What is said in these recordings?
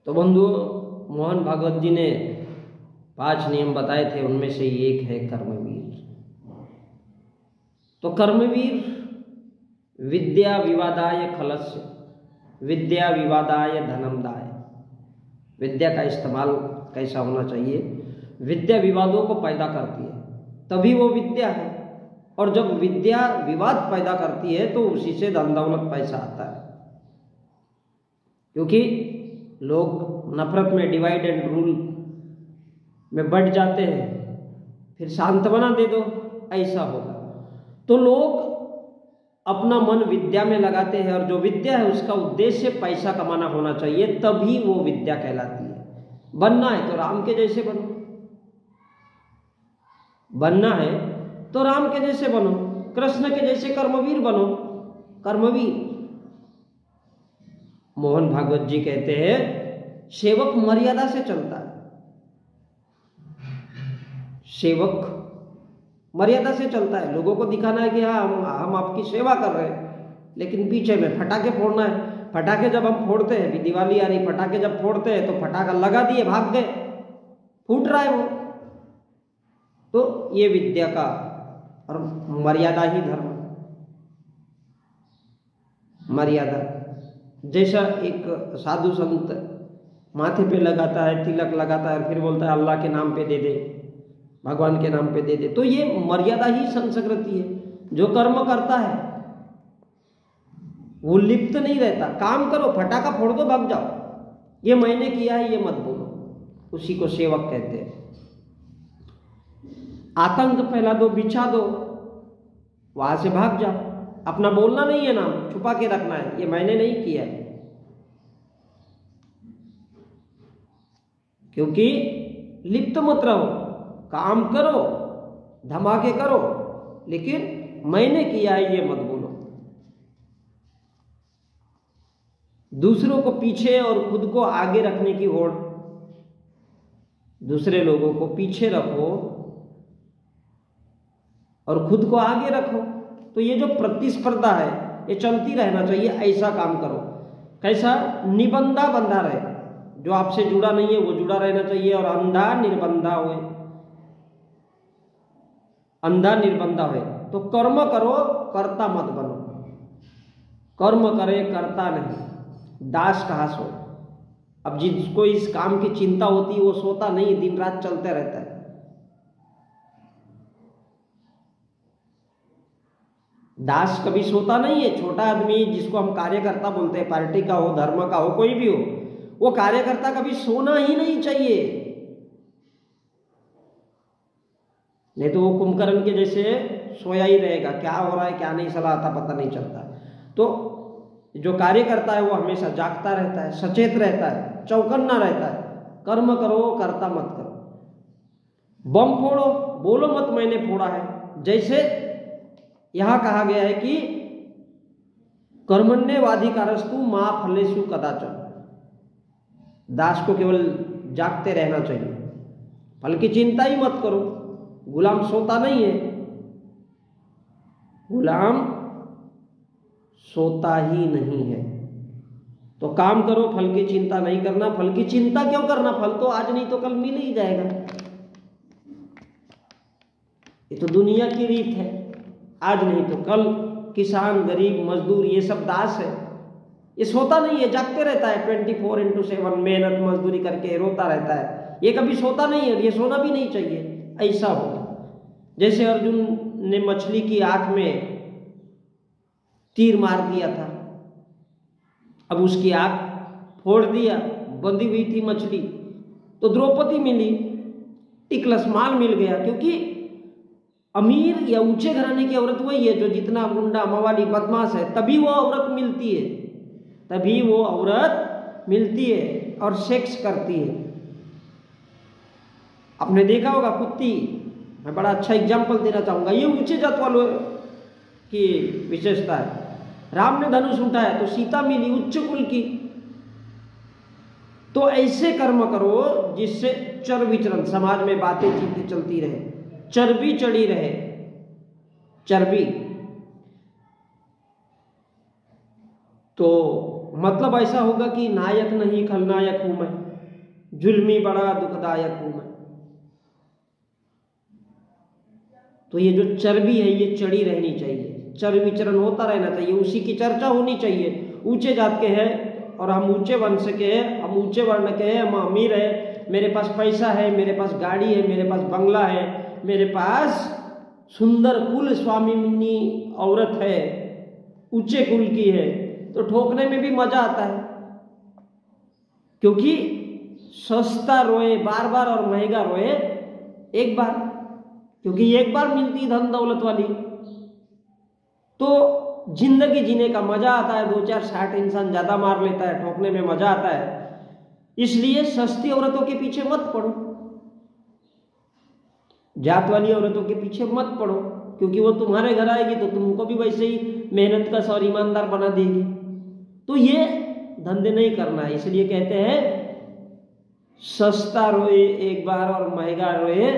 तो बंधुओं, मोहन भागवत जी ने 5 नियम बताए थे, उनमें से एक है कर्मवीर। तो कर्मवीर विद्या विवादाय खलस्य, विद्या विवादाय धनमदाय। विद्या का इस्तेमाल कैसा होना चाहिए? विद्या विवादों को पैदा करती है, तभी वो विद्या है। और जब विद्या विवाद पैदा करती है तो उसी से धन दौलत पैसा आता है। क्योंकि लोग नफरत में, डिवाइड एंड रूल में बढ़ जाते हैं, फिर सांत्वना दे दो, ऐसा होगा। तो लोग अपना मन विद्या में लगाते हैं, और जो विद्या है उसका उद्देश्य पैसा कमाना होना चाहिए, तभी वो विद्या कहलाती है। बनना है तो राम के जैसे बनो, बनना है तो राम के जैसे बनो, कृष्ण के जैसे कर्मवीर बनो। कर्मवीर मोहन भागवत जी कहते हैं सेवक मर्यादा से चलता है, सेवक मर्यादा से चलता है। लोगों को दिखाना है कि हाँ हम आपकी सेवा कर रहे हैं, लेकिन पीछे में फटाके फोड़ना है। फटाके जब हम फोड़ते हैं, अभी दिवाली आ रही, फटाके जब फोड़ते हैं तो फटाका लगा दिए, भाग गए, फूट रहा है वो। तो ये विद्या का और मर्यादा ही धर्म, मर्यादा। जैसा एक साधु संत माथे पे लगाता है, तिलक लगाता है, और फिर बोलता है अल्लाह के नाम पे दे दे, भगवान के नाम पे दे दे, तो ये मर्यादा ही संस्कृति है। जो कर्म करता है वो लिप्त नहीं रहता। काम करो, फटाका फोड़ दो, भाग जाओ, ये मैंने किया है ये मत बोलो, उसी को सेवक कहते हैं। आतंक फैला दो, बिछा दो, वहां से भाग जाओ। अपना बोलना नहीं है, नाम छुपा के रखना है, ये मैंने नहीं किया है। क्योंकि लिप्त मत रहो, काम करो, धमाके करो, लेकिन मैंने किया है ये मत बोलो। दूसरों को पीछे और खुद को आगे रखने की होड़, दूसरे लोगों को पीछे रखो और खुद को आगे रखो। तो ये जो प्रतिस्पर्धा है ये चलती रहना चाहिए। ऐसा काम करो कैसा? निबंधा बंधा रहे, जो आपसे जुड़ा नहीं है वो जुड़ा रहना चाहिए, और अंधा निर्बंधा हुए, अंधा निर्बंधा हुए। तो कर्म करो, कर्ता मत बनो। कर्म करे कर्ता नहीं, दास कहाँ सो। अब जिसको इस काम की चिंता होती है वो सोता नहीं, दिन रात चलते रहता है। दास कभी सोता नहीं है। छोटा आदमी जिसको हम कार्यकर्ता बोलते हैं, पार्टी का हो, धर्म का हो, कोई भी हो, वो कार्यकर्ता कभी सोना ही नहीं चाहिए, नहीं तो वो कुंभकर्ण के जैसे सोया ही रहेगा। क्या हो रहा है क्या नहीं सलाह आता पता नहीं चलता। तो जो कार्यकर्ता है वो हमेशा जागता रहता है, सचेत रहता है, चौकन्ना रहता है। कर्म करो, कर्ता मत करो। बम फोड़ो, बोलो मत मैंने फोड़ा है। जैसे यहां कहा गया है कि कर्मण्येवाधिकारस्तु मा फलेषु कदाचन। दास को केवल जागते रहना चाहिए, फल की चिंता ही मत करो। गुलाम सोता नहीं है, गुलाम सोता ही नहीं है। तो काम करो, फल की चिंता नहीं करना। फल की चिंता क्यों करना? फल तो आज नहीं तो कल मिल ही जाएगा। ये तो दुनिया की रीत है, आज नहीं तो कल। किसान, गरीब, मजदूर, ये सब दास है। ये सोता नहीं है, जागते रहता है 24/7, मेहनत मजदूरी करके रोता रहता है। ये कभी सोता नहीं है, ये सोना भी नहीं चाहिए। ऐसा हो जैसे अर्जुन ने मछली की आंख में तीर मार दिया था, अब उसकी आंख फोड़ दिया, बंधी हुई थी मछली, तो द्रौपदी मिली, टिकलस माल मिल गया। क्योंकि अमीर या ऊंचे घराने की औरत वही है जो जितना गुंडा, मवाली, बदमाश है, तभी वो औरत मिलती है, तभी वो औरत मिलती है और सेक्स करती है। आपने देखा होगा कुत्ती, मैं बड़ा अच्छा एग्जाम्पल देना चाहूंगा, ये ऊंचे जात वालों की विशेषता है। राम ने धनुष उठाया तो सीता मिली उच्च कुल की। तो ऐसे कर्म करो जिससे चर विचरण, समाज में बातें चीतें चलती रहे, चर्बी चढ़ी रहे, चर्बी। तो मतलब ऐसा होगा कि नायक नहीं खलनायक हूं मैं, जुल्मी बड़ा दुखदायक हूं मैं। तो ये जो चर्बी है ये चढ़ी रहनी चाहिए, चर्बी चरण होता रहना चाहिए, उसी की चर्चा होनी चाहिए। ऊंचे जात के हैं और हम ऊंचे वंश के हैं, हम ऊंचे वर्ण के हैं, हम अमीर है, मेरे पास पैसा है, मेरे पास गाड़ी है, मेरे पास बंगला है, मेरे पास सुंदर कुल स्वामिनी औरत है, ऊंचे कुल की है, तो ठोकने में भी मजा आता है। क्योंकि सस्ता रोए बार बार और महंगा रोए एक बार, क्योंकि एक बार मिलती धन दौलत वाली तो जिंदगी जीने का मजा आता है। 2-4 इंसान ज्यादा मार लेता है, ठोकने में मजा आता है। इसलिए सस्ती औरतों के पीछे मत पड़ो, जात वाली औरतों के पीछे मत पड़ो, क्योंकि वो तुम्हारे घर आएगी तो तुमको भी वैसे ही मेहनत कश और ईमानदार बना देगी। तो ये धंधे नहीं करना है। इसलिए कहते हैं सस्ता रोए एक बार और महंगा रोए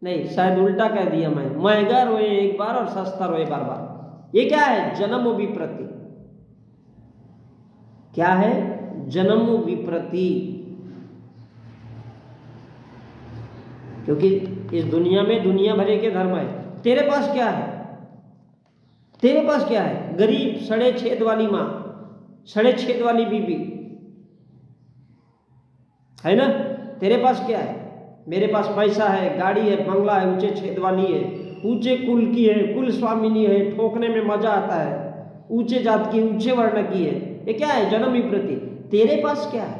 नहीं, शायद उल्टा कह दिया मैं, महंगा रोए एक बार और सस्ता रोए बार बार। ये क्या है? जन्म विप्रति। क्या है? जन्म विप्रति। क्योंकि इस दुनिया में दुनिया भरे के धर्म है। तेरे पास क्या है? तेरे पास क्या है? गरीब, सड़े छेद वाली मां, सड़े छेद वाली बीबी है ना? तेरे पास क्या है? मेरे पास पैसा है, गाड़ी है, बंगला है, ऊंचे छेद वाली है, ऊंचे कुल की है, कुल स्वामिनी है, ठोकने में मजा आता है, ऊंचे जात की, ऊंचे वर्ण की है। ये क्या है? जन्म विप्रति। तेरे पास क्या है?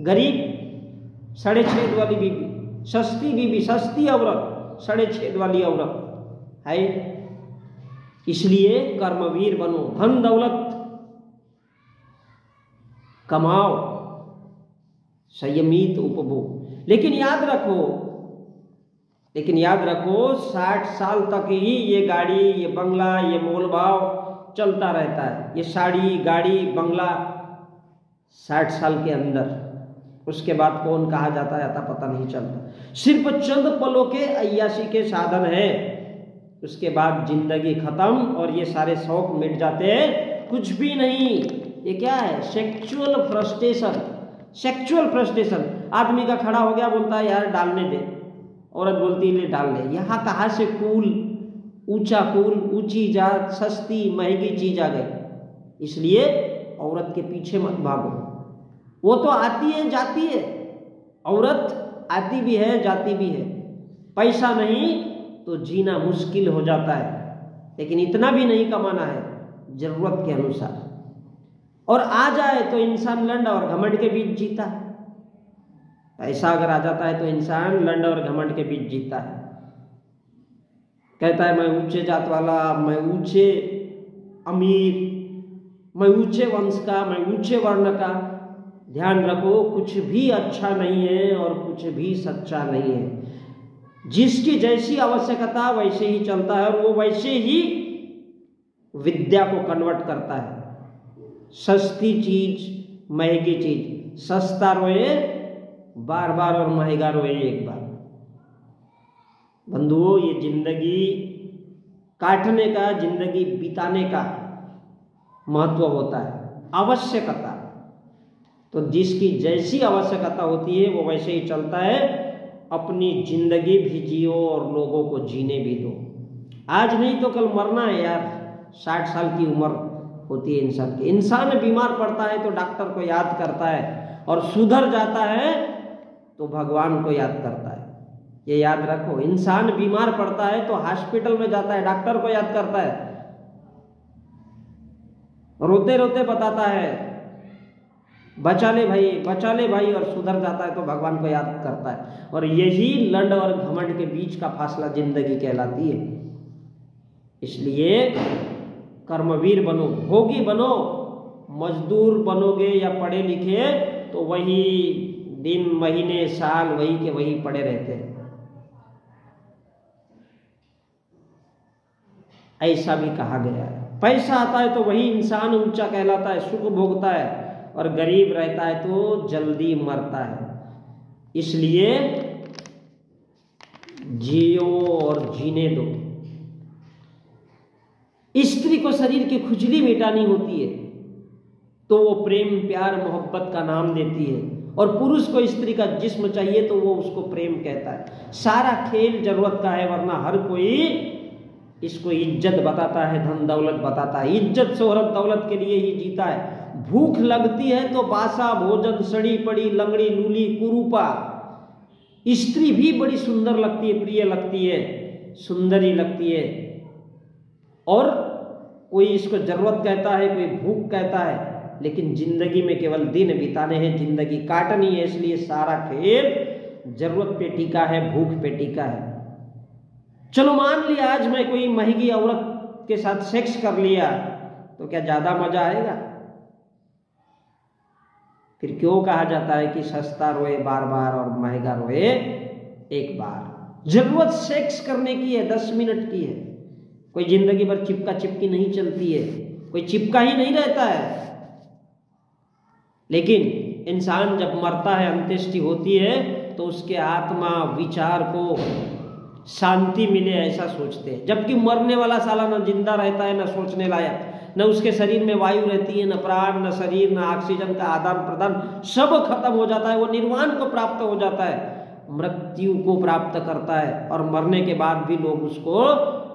गरीब, सड़े छेद वाली बीबी, सस्ती बीबी, सस्ती औरत, सड़े छेद वाली औरत है। इसलिए कर्मवीर बनो, धन दौलत कमाओ, संयमित उपभोग। लेकिन याद रखो 60 साल तक ही ये गाड़ी, ये बंगला, ये मोल भाव चलता रहता है। ये साड़ी, गाड़ी, बंगला 60 साल के अंदर, उसके बाद कौन कहा जाता है पता नहीं चलता। सिर्फ चंद पलों के अय्याशी के साधन है, उसके बाद जिंदगी खत्म और ये सारे शौक मिट जाते हैं, कुछ भी नहीं। ये क्या है? Sexual frustration. Sexual frustration. आदमी का खड़ा हो गया, बोलता है यार डालने दे, औरत बोलती है डाल दे। यहाँ कहाँ से कूल, ऊंचा कूल, ऊंची जात, सस्ती महंगी चीज आ गई। इसलिए औरत के पीछे मत भागो। वो तो आती है जाती है, औरत आती भी है जाती भी है। पैसा नहीं तो जीना मुश्किल हो जाता है, लेकिन इतना भी नहीं कमाना है, जरूरत के अनुसार। और आ जाए तो इंसान लंड और घमंड के बीच जीता है। पैसा अगर आ जाता है तो इंसान लंड और घमंड के बीच जीता है। कहता है मैं ऊंचे जात वाला, मैं ऊंचे अमीर, मैं ऊंचे वंश का, मैं ऊंचे वर्ण का। ध्यान रखो, कुछ भी अच्छा नहीं है और कुछ भी सच्चा नहीं है। जिसकी जैसी आवश्यकता वैसे ही चलता है और वो वैसे ही विद्या को कन्वर्ट करता है। सस्ती चीज, महंगी चीज, सस्ता रोए बार बार और महंगा रोए एक बार। बंधुओं, ये जिंदगी काटने का, जिंदगी बिताने का महत्व होता है, आवश्यकता। तो जिसकी जैसी आवश्यकता होती है वो वैसे ही चलता है। अपनी जिंदगी भी जियो और लोगों को जीने भी दो। आज नहीं तो कल मरना है यार। 60 साल की उम्र होती है इंसान की। इंसान बीमार पड़ता है तो डॉक्टर को याद करता है, और सुधर जाता है तो भगवान को याद करता है। ये याद रखो, इंसान बीमार पड़ता है तो हॉस्पिटल में जाता है, डॉक्टर को याद करता है, रोते रोते बताता है बचा ले भाई, बचा ले भाई, और सुधर जाता है तो भगवान को याद करता है। और यही लंड और घमंड के बीच का फासला जिंदगी कहलाती है। इसलिए कर्मवीर बनो, भोगी बनो। मजदूर बनोगे या पढ़े लिखे तो वही दिन, महीने, साल वही के वही पड़े रहते हैं। ऐसा भी कहा गया है। पैसा आता है तो वही इंसान ऊंचा कहलाता है, सुख भोगता है, और गरीब रहता है तो जल्दी मरता है। इसलिए जियो और जीने दो। स्त्री को शरीर की खुजली मिटानी होती है, तो वो प्रेम प्यार मोहब्बत का नाम देती है, और पुरुष को स्त्री का जिस्म चाहिए तो वो उसको प्रेम कहता है। सारा खेल जरूरत का है, वरना हर कोई इसको इज्जत बताता है, धन दौलत बताता है। इज्जत शोहरत दौलत के लिए ही जीता है। भूख लगती है तो बासा भोजन, सड़ी पड़ी लंगड़ी लूली कुरूपा। स्त्री भी बड़ी सुंदर लगती है, प्रिय लगती है, सुंदरी लगती है, और कोई इसको जरूरत कहता है, कोई भूख कहता है, लेकिन जिंदगी में केवल दिन बिताने हैं, जिंदगी काटनी है। इसलिए सारा खेल जरूरत पे टिका है, भूख पे टिका है। चलो मान लिया आज मैं कोई महंगी औरत के साथ सेक्स कर लिया, तो क्या ज्यादा मजा आएगा? फिर क्यों कहा जाता है कि सस्ता रोए बार बार और महंगा रोए एक बार? जरूरत सेक्स करने की है, 10 मिनट की है। कोई जिंदगी भर चिपका चिपकी नहीं चलती है, कोई चिपका ही नहीं रहता है। लेकिन इंसान जब मरता है, अंत्येष्टि होती है, तो उसके आत्मा विचार को शांति मिले ऐसा सोचते हैं। जबकि मरने वाला साला न जिंदा रहता है, न सोचने लायक, न उसके शरीर में वायु रहती है, न प्राण, न शरीर, न ऑक्सीजन का आदान प्रदान, सब खत्म हो जाता है। वो निर्वाण को प्राप्त हो जाता है, मृत्यु को प्राप्त करता है, और मरने के बाद भी लोग उसको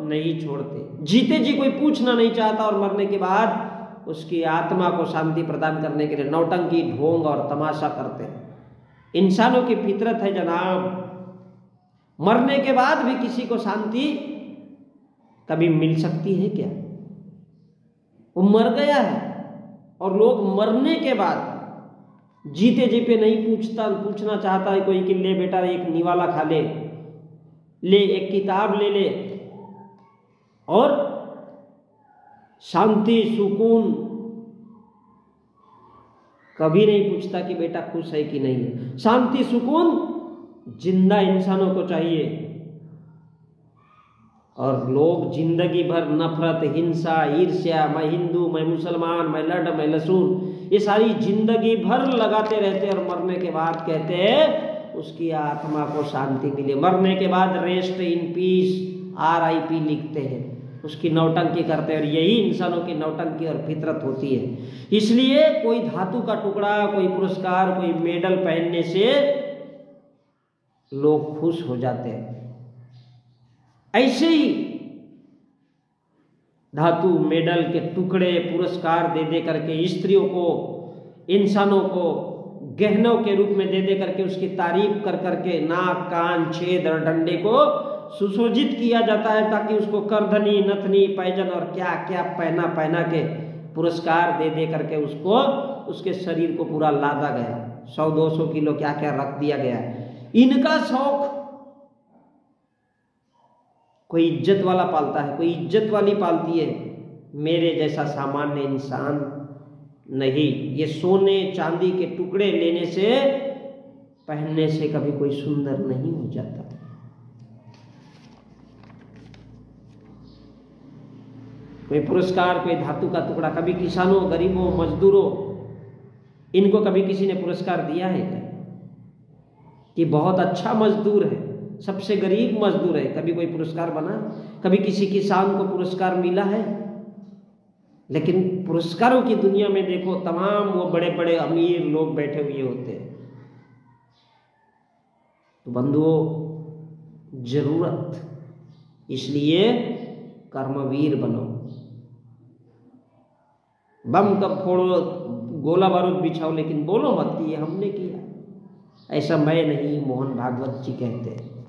नहीं छोड़ते। जीते जी कोई पूछना नहीं चाहता, और मरने के बाद उसकी आत्मा को शांति प्रदान करने के लिए नौटंकी, ढोंग और तमाशा करते हैं। इंसानों की फितरत है जनाब। मरने के बाद भी किसी को शांति कभी मिल सकती है क्या? वो मर गया है, और लोग मरने के बाद जीते जी पे नहीं पूछना चाहता है कोई कि ले बेटा एक निवाला खा ले, एक किताब ले ले, और शांति सुकून कभी नहीं पूछता कि बेटा खुश है कि नहीं है। शांति सुकून जिंदा इंसानों को चाहिए, और लोग जिंदगी भर नफरत, हिंसा, ईर्ष्या, मैं हिंदू, मैं मुसलमान, मैं लड़, मैं लसून, ये सारी जिंदगी भर लगाते रहते, और मरने के बाद कहते हैं उसकी आत्मा को शांति मिले। मरने के बाद रेस्ट इन पीस, RIP लिखते हैं, उसकी नौटंकी करते हैं। और यही इंसानों की नौटंकी और फितरत होती है। इसलिए कोई धातु का टुकड़ा, कोई पुरस्कार, कोई मेडल पहनने से लोग खुश हो जाते हैं। ऐसे ही धातु, मेडल के टुकड़े, पुरस्कार दे दे करके स्त्रियों को, इंसानों को गहनों के रूप में दे दे करके उसकी तारीफ कर करके नाक, कान, छेद और डंडे को सुशोभित किया जाता है, ताकि उसको करधनी, नथनी, पैजन और क्या क्या पहना के पुरस्कार दे दे करके उसको, उसके शरीर को पूरा लादा गया, 100-200 किलो क्या क्या रख दिया गया। इनका शौक कोई इज्जत वाला पालता है, कोई इज्जत वाली पालती है, मेरे जैसा सामान्य इंसान नहीं। ये सोने चांदी के टुकड़े लेने से, पहनने से कभी कोई सुंदर नहीं हो जाता। कोई पुरस्कार, कोई धातु का टुकड़ा, कभी किसानों, गरीबों, मजदूरों, इनको कभी किसी ने पुरस्कार दिया है क्या कि बहुत अच्छा मजदूर है, सबसे गरीब मजदूर है? कभी कोई पुरस्कार बना? कभी किसी किसान को पुरस्कार मिला है? लेकिन पुरस्कारों की दुनिया में देखो, तमाम वो बड़े बड़े अमीर लोग बैठे हुए होते हैं। तो बंधुओं, जरूरत, इसलिए कर्मवीर बनो। बम कब फोड़ो, गोला बारूद बिछाओ, लेकिन बोलो मत कि ये हमने किया। ऐसा मैं नहीं, मोहन भागवत जी कहते हैं।